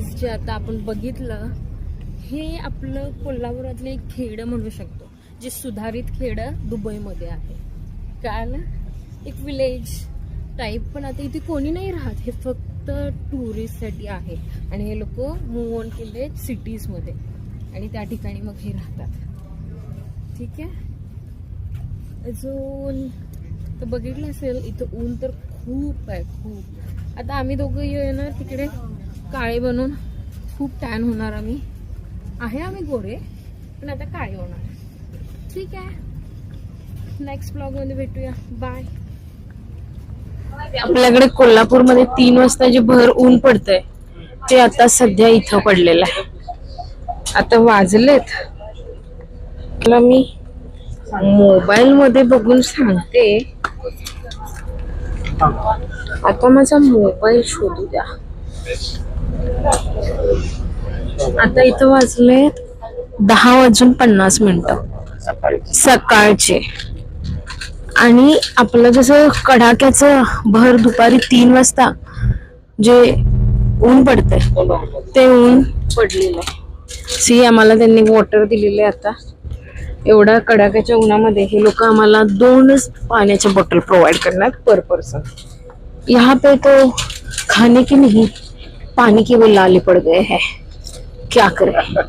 Guys जे आता आपण बघितलं हे आपलं कोल्हापुरातले एक खेड म्हणू शकतो, जे सुधारित खेड दुबईमध्ये आहे. कळलं? एक विलेज टाईप, पण आता इथे कोणी नाही राहत, हे फक्त टुरिस्टसाठी आहे. आणि हे लोक मूव्ह ऑन केले सिटीजमध्ये आणि त्या ठिकाणी मग हे राहतात. ठीक आहे. अजून तर बघितलं असेल इथं ऊन तर खूप आहे, खूप. आता आम्ही दोघं येणार तिकडे काळे बनून, खूप टॅन होणार. आम्ही गोरे पण आता काळे होणार. ठीक आहे, नेक्स्ट ब्लॉग मध्ये भेटूया. बाय. आपल्याकडे कोल्हापूरमध्ये 3 वाजता जे भर ऊन पडतंय ते आता सध्या इथं पडलेलं आहे. आता वाजलेत, तुला मी मोबाईल मध्ये बघून सांगते. आता माझा मोबाईल शोधू द्या. आता इथं वाजले 10:50 सकाळचे. आणि आपलं जसं कडाक्याचं भर दुपारी 3 वाजता जे ऊन पडतंय ते ऊन पडलेलं आहे. सी आम्हाला त्यांनी वॉटर दिलेले. आता एवढ्या कडाक्याच्या उन्हामध्ये हे लोक आम्हाला 2च पाण्याच्या बॉटल प्रोव्हाइड करणार पर पर्सन. यहाँ पे तो खाने की नहीं पानी की वो लाले पड़ गए हैं, क्या करें.